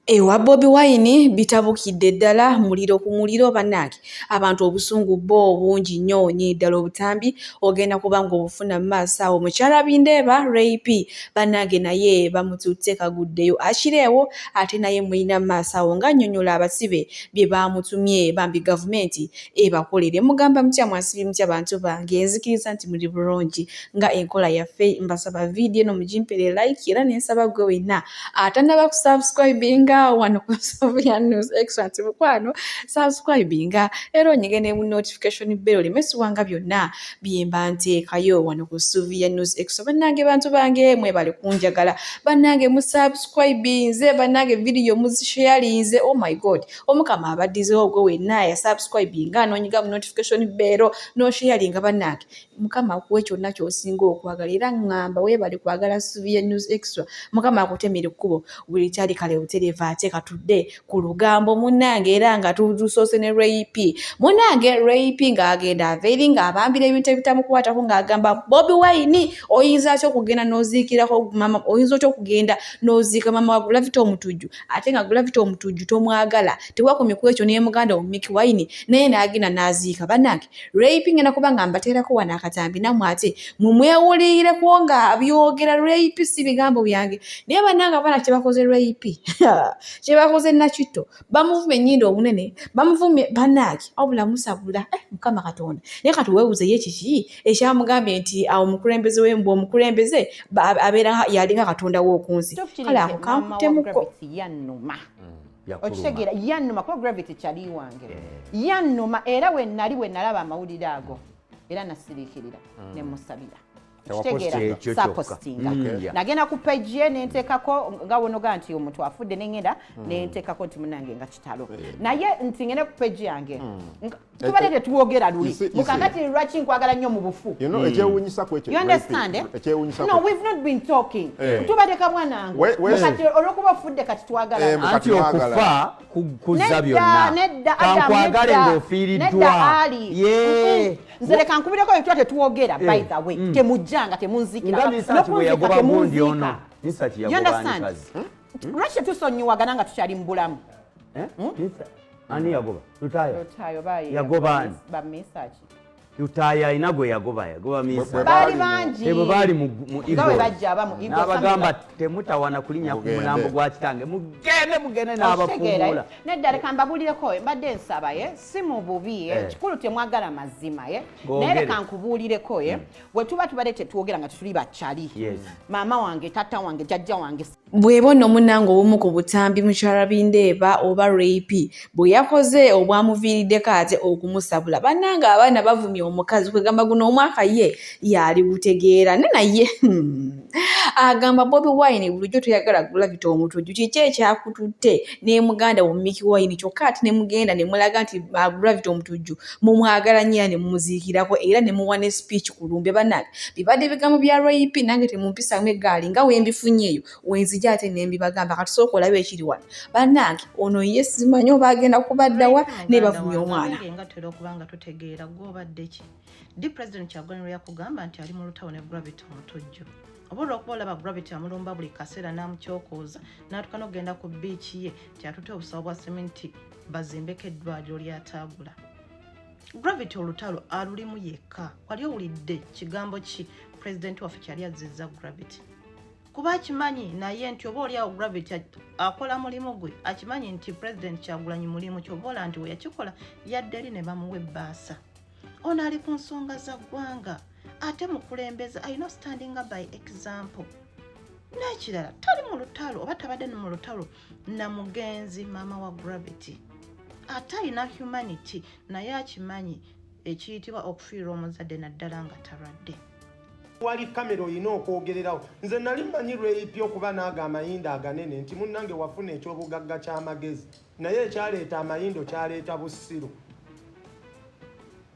Ewa Bobi Wine bitabukidde ddala muliro ku muliro bannange abantu obusungu bo bungi nnyo ddala obutambi ogenda kubanga obufuna mu maaso awo mukyala bindeeba rape bannange naye bamututte kaguddeyo akireewo ate naye mulina mu maaso awo nga nnyonnyola abasibe bye bamutumye bambi gavumenti ebakolere mugamba mutya mwasibi mutya bantu bange nzikiriza nti muli bulungi nga enkola yaffe mbasaba vidiyo no mugimpere like era nensaba gwe wenna atanaba kusubscribinga wano ku Sylvia News Excellent mukwano subscribinga era onyegene mu notification bell limesibwanga byonna byemba nteekayo wano ku Sylvia News Excellent bannange bantu bange mwebale kunjagala bannange mu subscribinze bannange video muzisharinze oh my god omukama abaddizeho ogwe wenna ya subscribinga n'onyiga mu notification bell no sharinga bannange mukama akuwe kyonna ky'osinga okwagala era ngamba webale kwagala Sylvia News Extra mukama akutemere kkubo buli kyali kale butereva ate katudde ku lugambo munnange era nga tusoose ne rape munnange rape ng'agenda aveeri ng'abambira ebintu ebitamukwatako ng'agamba Bobi Wine oyinza atya okugenda n'oziikirako mama oyinza otya okugenda n'oziika mama wa Gravity omutujju ate nga Gravity omutujju tomwagala tewakomye ku ekyo naye muganda wa Bobi Wine naye n'agenda n'aziika bannange rape ngenda kuba nga mbateerako wano akatambi nammwe ate mumwewulirireko nga byogera rape si bigambo byange naye bannange abaana kye bakoze rape kye bakoze Nakitto bamuvumye ennyindo obunene bamuvumye bannange wabula musabula mukama katonda naye katuweebuze ye kiki ekyamugambye nti awo omukulembeze w'embu omukulembeze abeera yalinga katonda w'oku nsi kale ako kankutemuko yannuma okitegeera yannuma kuba Gravity kyali wange yannuma era we nalaba amawulire ago era nasiriikirira ne musabira sapostinga nagenda ku page ye nenteekako nga wonoga nti omuntu afudde nengenda nenteekako nti munange nga kitalo naye nti ngende ku page yange tubadde tuwogera luli mukangati lwaki nkwagala nnyo mu bufu ekyewunyisa ku ekyo you understand no we've not been talking tubadde kabwanange kati olwokuba ofudde kati twagala anti okufa kuzza byonna kankwagale ng'ofiiriddwa nze leka nkubireko ebitwa tetuwogera by the way temujjanga temunzikira lwaki tusonyiwagana nga tukyali mu bulamu ani yagoba lutayo yagoba Lutaya alina gwe yagoba misa baali bangi ebo baali mu gawe bajja abamu Igbo n'abagamba temutawana kulinya ku mulambo gwa kitange mugende n'abafuula nedda leka mbabulireko mbadde nsaba si mu bubi kikulu temwagala mazima naye leka nkubuulireko bwe tuba tubadde tetwogera nga tetuli bakyali maama wange tata wange jjajja wange bwebona omunnange obumu ku butambi mukyala bindeeba oba rape bwe yakoze obwamuviiriddeko ate okumusabula bannange abaana bavumye omukazi kwegamba guno omwaka ye yali butegeera naye agamba Bobi Wine bulijjo toyagala Gravity omutujju kiki ekyakututte ne muganda wo Bobi Wine kyokka ate ne mugenda ne mulaga nti Gravity omutujju mumwagala nnyo ne mumuziikirako era ne muwa ne speech ku lumbe bannange bibadde bigambo bya rape nange temumpisamu eggaali nga wembifunye eyo wenzija ate ne mbibagamba kati sooka olabe ekiri wano bannange ono ye simanyi oba agenda kubaddawa ne bavumye omwana nga tera okuba nga tutegeera gw'obadde ki di president Kyagulanyi yakugamba nti ali mu lutawo ne Gravity omutujju obola okuba olaba Gravity amulumba buli kaseera n'amukyokooza n'atuuka n'ogenda ku biiki ye nti atutte obusawo bwa sementi bazimbeko eddwaliro ly'ataagula Gravity olutalo alulimu yekka wali owulidde kigambo ki president waffe kyali azzizza Gravity kuba akimanyi naye nti oba oliawo Gravity akola mulimu gwe akimanyi nti president Kyagulanyi mulimu kyobola nti we yakikola yadde eri ne bamuwa ebbaasa ono ali ku nsonga za ggwanga ate mukulembeza alina standing by example n'ekirala tali mu lutalo oba tabadde mu lutalo na mugenzi maama wa Gravity ate alina humanity naye akimanyi ekiyitibwa okufiirwa omuzadde naddala nga talwadde wali kamera oyina okwogererawo nze nali mmanyi rape okuba naaga amayinda aganene nti munnange wafuna ekyobugagga ky'amagezi naye ekyaleeta amayindo kyaleeta bussiru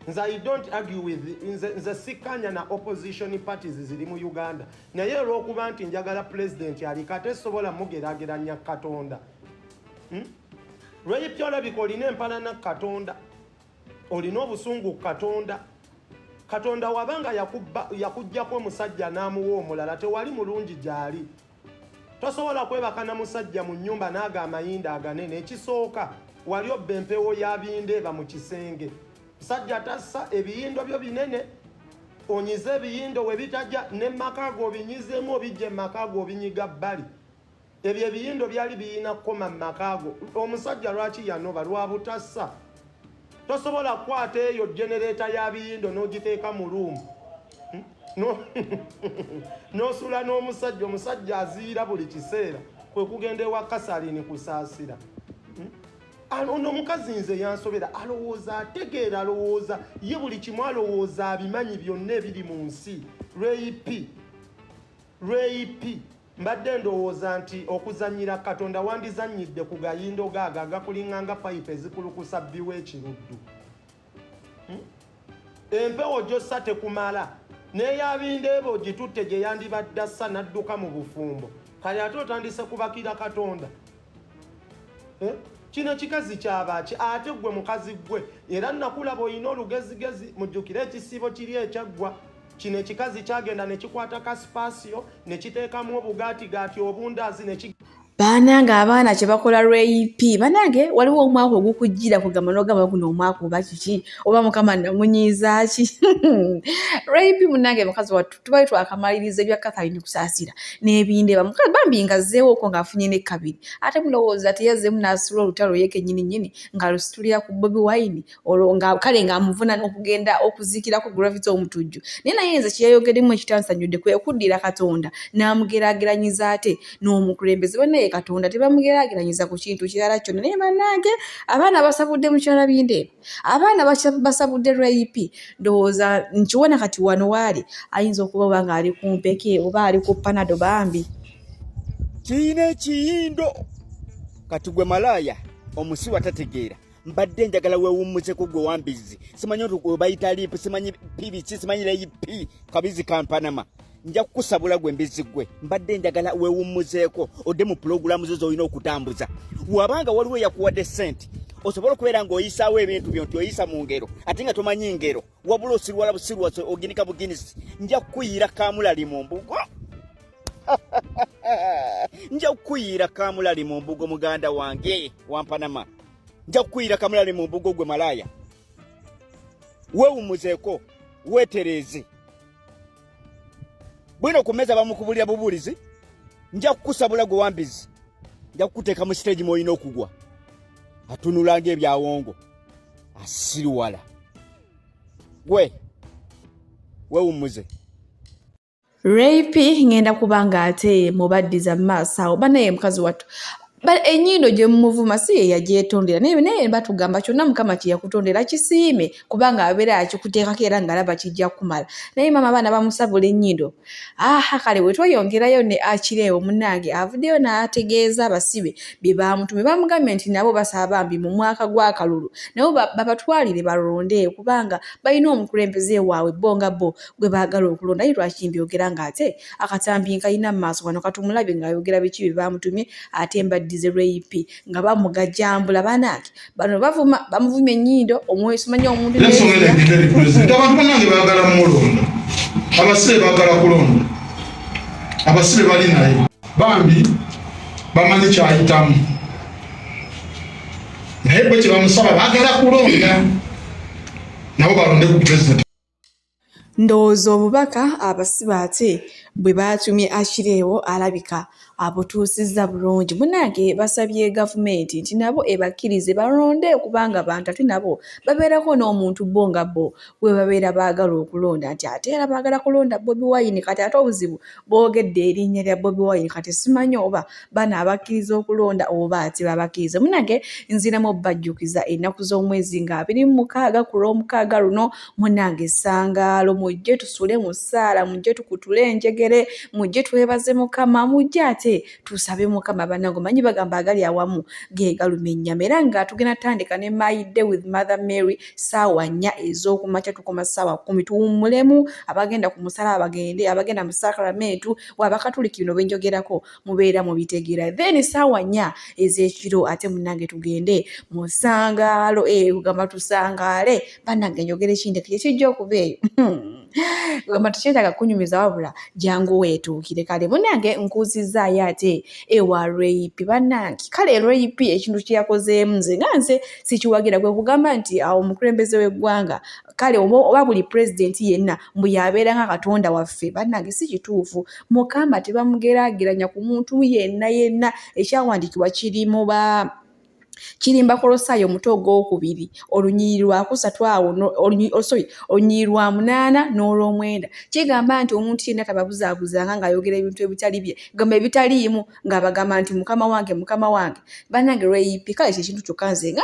nze I don't argue with nze sikkanya na opposition parties ziri mu Uganda naye olw'okuba nti njagala president aliko ate sobola mugeraageranya Katonda rape olabika olina empalana Katonda olina obusungu Katonda Katonda wabanga yakujjako omusajja n'amuwa omulala tewali mulungi gyali tosobola kwebaka na musajja mu nnyumba naaga amayinda aganene. Ekisooka wali obba empewo ya bindeeba mu kisenge. Musajja tassa ebiyindo byo binene, onyize ebiyindo we bitajja ne makago obinyizemu obijje makago obinyiga bbali. Ebyo ebiyindo byali biyina koma makago. Omusajja lwaki yanoba lwa butassa. Tosobola kwata eyo generator ya biyindo n'ogiteeka mu luumu. N'osula n'omusajja, omusajja aziira buli kiseera kwe kugenda ewa Kasalini kusaasira. Ono mukazi nze yansobera alowooza ategeera alowooza ye buli kimu alowooza abimanyi byonna ebiri mu nsi. Reyipi mbadde ndowooza nti okuzannyira Katonda wandizannyidde ku gayindo gaaga agakulinganga payipu ezikulukusa bbiwa ekiruddu. Empewo gy'ossa tekumala n'eyabindeeba ogitutte gye yandibadde assa n'adduka mu bufumbo. Kale ate otandise kubakira Katonda. Kino kikazi kyabaki ate gwe mukazi gwe era nakulaba olina olugezigezi mujjukire ekisibo kiri ekyaggwa. Kino ekikazi kyagenda ne kikwata kasipasiyo ne kiteekamu obugaatigaati obundaazi ne Banange abaana kye bakola rape. Banange waliwo omwaka ogukujjira kugamba n'ogamba guno omwaka oba kiki oba mukama namunyiiza ki. Rape munange mukazi wattu tubali twakamaliriza ebya Catherine kusaasira n'ebindeeba mukazi bambi ngazzeewo okwo ng'afunye ne kabiri ate mulowooza teyazzeemu n'asula olutalo ye kennyini nnyini ng'alusitulira ku Bobi Wine olwo nga kale ng'amuvuna n'okugenda okuziikirako gravity omutujju. Naye nze kye yayogeddemu ekitansanyudde kwe kuddira Katonda n'amugeraageranyiza ate n'omukulembeze bonna Katonda tebamugeraageranyiza ku kintu kirala kyonna. Naye bannange abaana basabudde mukyala bindeeba, abaana basabudde rape. Ndowooza nkiwona kati wano waali ayinza okuba oba ng'ali ku mpeke oba ali ku panado bambi. Kiina ekiyindo kati gwe malaaya omusiwa tategeera. Mbadde njagala weewummuzeko gwe wambizi. Simanyi bayita lipu, simanyi PBC, simanyi rape kabizi kampanama. Nja kukusabula gwe mbizi gwe. Mbadde njagala weewummuzeeko odde mu pulogulaamu zo z'olina okutambuza. Wabanga waliwo yakuwadde ssente osobola okubeera ng'oyisaawo ebintu byo nti oyisa mu ngero ate nga tomanyi ngero wabula osirwala busirwa oginika buginisi. Nja kukuyiira kaamulali mu mbugo. Nja kukuyiira kaamulali mu mbugo muganda wange wampanama. Nja kukuyiira kaamulali mu mbugo gwe malaaya. Weewummuzeeko weetereeze. Bwino kumeza bamukubulira bubulizi. Nja kukusabula gwe wambizi. Nja kukuteeka mu stage moyina okugwa. Atunulanga ebyawongo. Asiriwala. Weewummuze. Rape ngenda kubanga ate mubaddiza maaso awo banaye mukazi wattu. Ennyindo gye mumuvuma si ye yagyetondera naye batugamba kyonna mukama kye yakutondera kisiime kubanga abeera akikuteekako era ng'alaba kijja kumala. Naye maama abaana bamusabula ennyindo. Kale bwe tweyongerayo ne Akireewo munnange avuddeyo n'ategeeza abasibe bye baamutumye bamugambye nti nabo basaba bambi mu mwaka gw'akalulu nabo babatwalire balonde kubanga balina omukulembeze waabwe bo nga bo gwe baagala okulonda. Naye lwaki mbyogera ng'ate akatambi kalina mu maaso wano katumulabye ng'ayogera biki bye baamutumye ate mbaddize rape nga bamugajambula banange bano bamuvumye ennyindo omwoyo simanyi omuntu abantu banange baagala mulonda abasibe baagala kulonda abasibe bali naye bambi bamanyi kyayitamu naye bwe kye bamusaba baagala kulonda nabo balonde ku pulezidenti. Ndowooza obubaka abasibe ate bwe baatumye Akireewo alabika abutuusizza bulungi. Munnange basabye gavumenti nti nabo ebakkirize balonde kubanga abantu ate nabo babeerako n'omuntu bo nga bo bwe babeera baagala okulonda nti ate era baagala kulonda Bobi Wine. Kati ate obuzibu boogedde erinnya lya Bobi Wine kati simanyi oba bana abakkiriza okulonda oba ate babakkiriza. Munnange nziramu bajjukiza ennaku z'omwezi nga 26 ku Lwomukaaga luno munnange essangaalo mujje tusule mu ssaala mujje tukutule enjegere mujje twebaze Mukama mujje ate tusabe Mukama bannange manyi bagamba agali awamu ge galuma ennyama era nga tugenda tandika ne My Day with Mother Mary ssaawa 4 ez'okumakya tukoma ssaawa 10 tuwummulemu abagenda ku musala bagende abagenda mu sakramentu wabakatuliki bino benjogerako mubeera mu bitegeera then ssaawa 4 ez'ekiro ate munnange tugende mu ssangaalo kugamba tusangaale bannange njogere kindi kijja okuba eyo kugamba tukyetaaga kunyumiza wabula jangu weetuukire kale munnange nkuuzizaayo avaayo ate ewa rape bannange kale rape ekintu kyeyakozeemu nze sikiwagira kwe kugamba nti awo omukulembeze w'eggwanga kale oba buli pulezidenti yenna mbu yabeera nga katonda waffe bannange si kituufu mukama tebamugeraageranya ku muntu yenna ekyawandiikibwa kirimba Kolosaayo omuto ogwokubiri olunyiri lwakusatu awo olunyiri lwa 8 n'olw'omwenda kigamba nti omuntu yenna tababuzaabuzanga ng'ayogera ebintu ebitali bye gamba ebitaliimu ng'abagamba nti mukama wange bannange rape kale kyekintu kyokka nze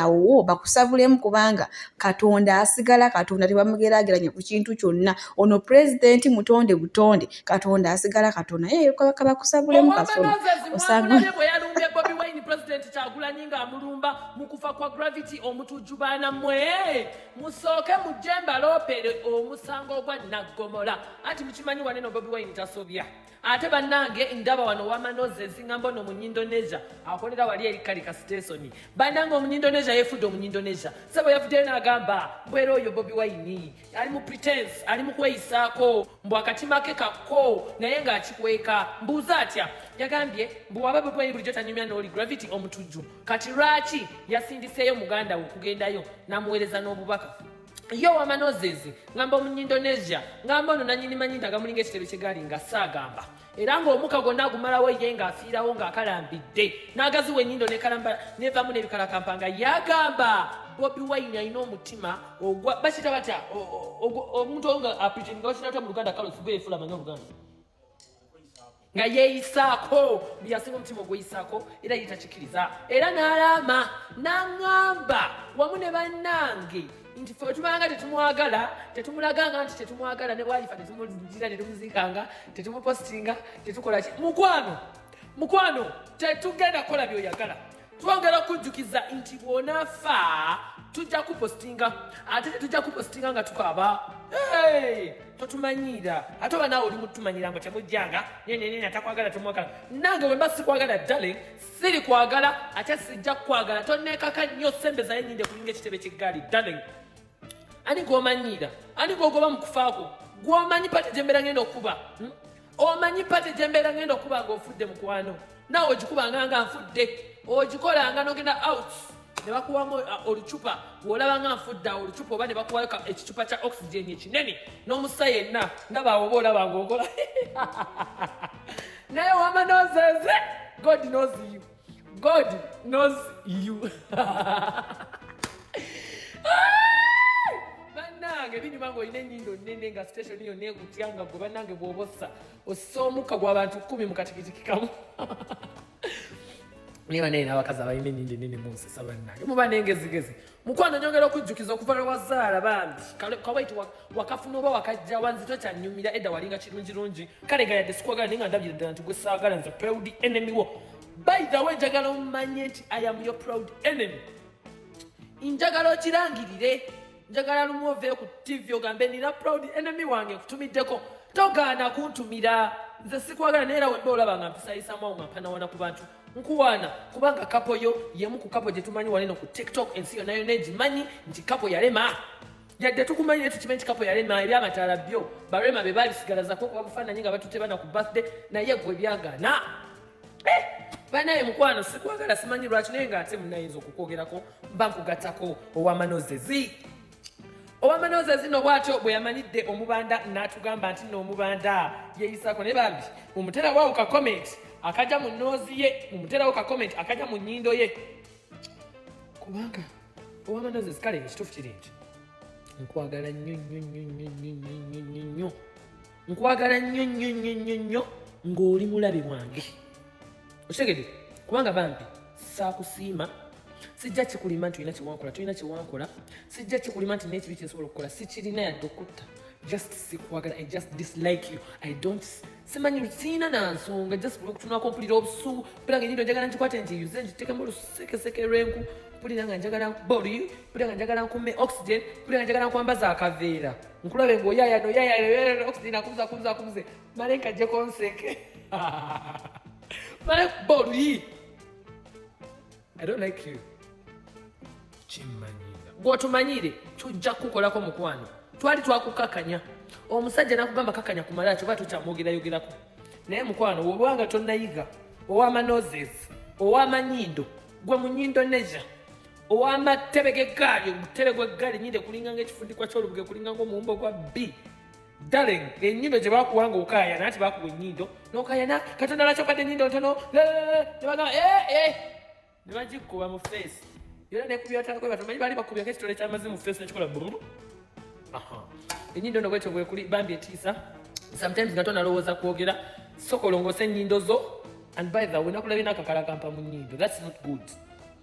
awo bakusabulemu kubanga katonda asigala katonda tebamugeraageranya ku kintu kyonna ono pulezidenti mutonde butonde katonda asigala katonda kabakusabulemu kasono osanga Bobi Wine president Kyagulanyi ng'amulumba mu kufa kwa gravity omutujjubana mwe musooke mujjemba loopere omusango ogwa Naggomola ati mukimanyi waneno Bobi Wine tasobya ate bannange ndaba wano wamanoze ezingamba ono Munyindonesia akolera wali eri Kalika station bannange Omunyindonesia yefudde Omunyindonesia sebo yafudde n'agamba mbwera oyo Bobi Wine ali mu pretense ali mu kweyisaako mbu akatima ke kakko naye ng'akikweka mbuuza atya yagambye mbu waba Bobi Wine bulijjo tanyumya n'oli gravity omutujju kati lwaki yasindiseeyo muganda we okugendayo n'amuweereza n'obubaka yo wamanozezi ngamba Omunyindonesia ngamba ono nanyini manyinda agamulinga ekitebe kyegaali nga saagamba era ng'omuka gonna agumalawo ye ng'afiirawo ng'akalambidde n'agazi w'ennyindo nekalamba nevamu n'ebikalakampanga yagamba Bobi Wine alina omutima ogwa bakita batya omuntu nga apreaching bakita mu Luganda Carlos Bwefula manyi Oluganda nga yeeyisaako byasinga omutima ogweyisaako era yetakikiriza era n'alama n'aŋŋamba wamu ne bannange nti ffe tubanga tetumwagala tetumulaganga nti tetumwagala ne bwalifa tetumulira tetumuzikanga tetumupostinga tetukola ki mukwano tetugenda kukola byoyagala twongera okujjukiza nti bw'onaafa tujja kupostinga ate tetujja kupostinga nga tukaaba totumanyira ate oba naawe oli mutumanyira nga temujjanga nenenena takwagala temwagala nange bwe mba sikwagala darling siri kwagala ate sijja kukwagala tonneekaka nnyo sembezayo nnyinde kulinga ekitebe ky'eggaali darling ani gw'omanyira ani gw'ogoba mu kufaako gw'omanyi pate gyembeera ngenda okuba omanyi pate gyembeera ngenda okuba ng'ofudde mukwano naawe ogikubanga nga nfudde ogikolanga n'ogenda out ne bakuwamu olucupa bw'olaba nga nfudde olucupa oba ne bakuwayo ekicupa kya oxygen ekinene n'omusa yenna ndabaawo oba olaba ng'okola naye wamanozeze God knows you bannange binyuma ng'olina ennyindo nnene nga station yo neekutyanga gwe bannange bw'obossa ossa omukka gw'abantu 10 mu katikitiki kamu niba naye n'abakazi abalina ennyindo ennene munsisa bannange muba n'engezigezi mukwano nyongera okujjukiza okuva lwe wazaala bambi kawaiti wakafuna oba wakajja wanzito kyannyumira edda walinga kirungirungi kale nga yadde sikwagala naye nga ndabira ddala nti gwe saagala nze proud enemy wo by the way njagala omumanye nti I am your proud enemy njagala okirangirire njagala lumu oveeyo ku TV ogambe nina proud enemy wange nkutumiddeko togaana kuntumira nze sikwagala naye era wemba olaba nga mpisayisamawo nga mpanawana ku bantu nkuwaana kubanga kapo yo yemu ku kapo gye tumanyi waleno ku TikTok ensi yo nayo negimanyi nti kapo yalema yadde tukumanyi ne tukimanyi nti kapo yalema ebyamataala byo balema be babisigalazaako kuba bufaananyi nga batutte bana ku birthday naye gwe byagana banaye mukwano sikwagala simanyi lwaki naye ng'ate munayinza okukwogerako mba nkugattako owamanozezi no bw'atyo bwe yamanyidde omubanda n'atugamba nti n'omubanda yeeyisaako naye bambi mumuterawo ka comment akajja mu nnoozi ye mumuterawo ka comment akajja mu nnyindo ye kubanga ow'amanozezi kale ekituufu kiri nti nkwagala nnyo nkwagala nnyo ng'oli mulabe wange okitegedde kubanga bambi saakusiima sijja kikulima nti tulina kyewankola sijja kikulima nti n'ekibi kyensobola okukola sikirina yadde okutta just sikwagala I just dislike you I don't simanyi siina nansonga just okutunako mpulira obusungu mpulira nga ennyindo njagala nkikwate nti yuze ngitekemu olusekeseke lw'enku mpulira nga njagala boli mpulira nga njagala nkumme oxygen mpulira nga njagala nkwambaza akaveera nkulabe ng'oyaya oxygen akubuze male nkajjeko nseke male boli I don't like you kimanyira gw'otumanyire tujja kukolako mukwano twali twakukakanya omusajja nakugamba kakanya kumala kyoba tokyamwogerayogerako naye mukwano obwanga tonnayiga ow'amanoses ow'amanyindo gwe munyindo neja ow'amatebe g'eggaali omutebe gw'eggaali nyindo kulinga ng'ekifundikwa ky'olubuge kulinga ng'omuwumbo gwa b darling ennyindo gye baakuwanga okaayana ati baakuwa ennyindo n'okaayana katonda lwaki okadde ennyindo ntono ne bagamba ne bagikuba mu feesi era nekubyatalakwe batomanyi baali bakubyako ekitole ky'amazzi mu feesi nekikola bululu ennyindo ndo bwekyo bwekuli bambi etiisa sometimes nga tonalowooza kwogera sokolongosa ennyindo zo and by the way nakulabye n'akakala kampa mu nnyindo that's not good.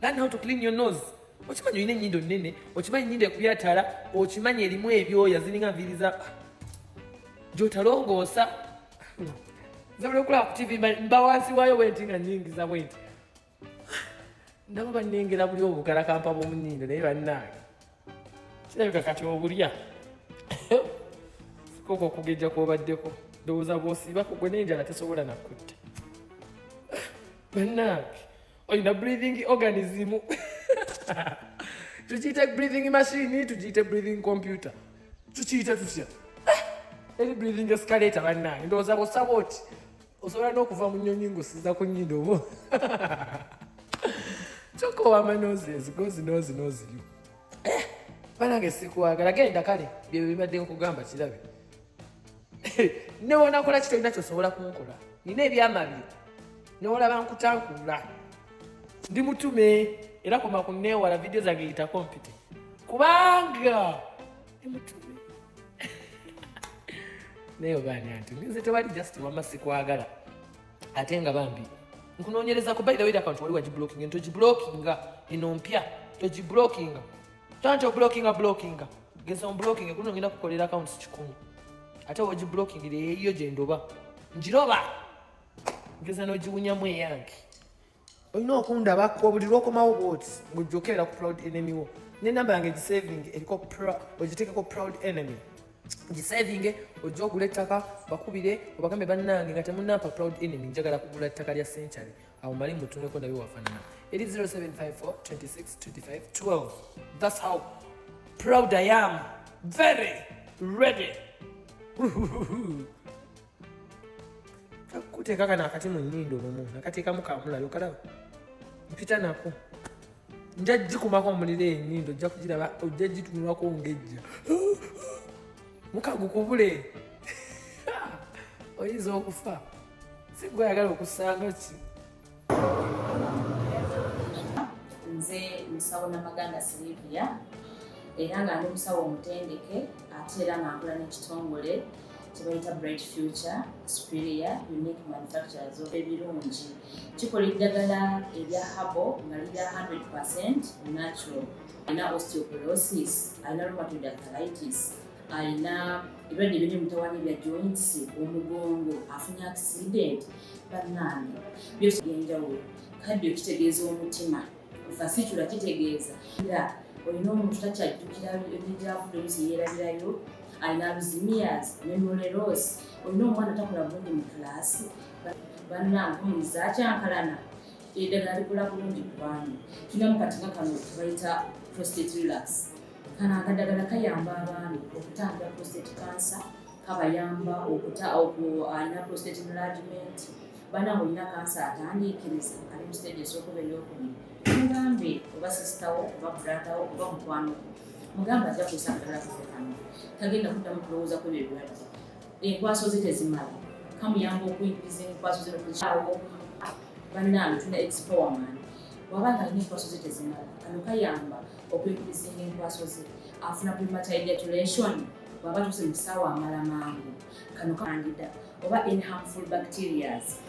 Learn how to clean your nose. Okimanyi olina ennyindo nnene okimanyi ennyindo ekubyatala okimanyi erimu ebyoya ziringa nviiri za gy'otalongoosa nzabula okulaba ku tv mba wansi waayo bwenti nga nnyingiza bwenti nabo bannengera buli obukala kampa bw'omu nnyindo naye bannange kirabika kati obulya sikoko okugejja kw'obaddeko ndowooza bw'osiibako gwe n'enjala tesobola nakutta bannange olina breathing organism tukiyita breathing machine tukiyita breathing computer tukiyita tutya eri breathing escalator bannange ndowooza bw'osaba oti osobola n'okuva mu nnyonyi ng'osiza ku nnyindo obo kyokka ow'amanoses gozinozinoziyo banange sikwagala genda kale byebyo bibadde nkugamba kirabe newonakola kitolina kyosobola kunkola nina ebyamabiri newolaba nkutankula ndi mutume era koma kunneewala vidiyo zange yita kompite kubanga ndi mutume naye obaani anti nze tewali just wama sikwagala ate nga bambi nkunoonyereza ku by the way account wali wagiblocking togiblockinga eno mpya togiblockinga tanti oblockinga geza onblocking kuno ngenda kukolera accounts 100 ate wogiblocking eyo gye ndoba ngiroba ngeza n'ogiwunyamu eyange olina okundabako buli lwokomawo bwoti ng'ojjokera ku proud enemy wo n'enamba yange gisaving eriko ogiteekeko proud enemy gisavinge ojja ogula ettaka bakubire obagambe bannange nga temunampa proud enemy njagala kugula ettaka lya century awo mali mutuneko ndabye wafaanana eri 0754262512 that's how proud I am very ready kakuteeka kana akati mu nnyindo lumu nakateekamu kamulayo kalaba mpita nako nja gikumako omuliro ennyindo ojja kugiraba ojja gitunulwako ngejja mukagukubule oyinza okufa sigwe ayagala okusanga ki nze musawo Namaganda Sylvia era nga ndi musawo omutendeke ate era nga nkola n'ekitongole kyebayita Bright Future Superior Unique Manufacturers ebirungi kikola eddagala erya habo nga lirya 100% natural. Alina osteoporosis, alina rheumatoid arthritis, alina ebirwadde biri mutawaana bya joints, omugongo, afunye accident, bannange byose byenjawulo. Kadi okitegeeza omutima fasitula kitegeeza era olina omuntu takyajjukira ebijjavudde olusi yeerabirayo, alina luzimias nemoleros, olina omwana takola bulungi mu kilaasi, bannange omuyizi akyankalana eddagala likola bulungi ku baana. Tulina mu katinga kano bayita prostate relax. Kano akadagala kayamba abaana okutangira prostate cancer, kabayamba alina prostate enlargement, bannange olina kansa atandiikiriza ali mu stage esookuba ey'okubiri. Mugambe oba sisitawo oba bratawo oba mukwano mugambe ajja kusa akadala kufekano tagenda kuddamu kulowooza ku ebirwadde. Enkwaso ze tezimala kamuyamba okuyingiza enkwaso ze nokukyawo. Bannange tulina expowerman wabanga alina enkwaso ze tezimala kano kayamba okuyingiza enkwaso ze afuna premature ejaculation bwaba tuse mu kisaawa amala mangu kano kandida oba any harmful bacterias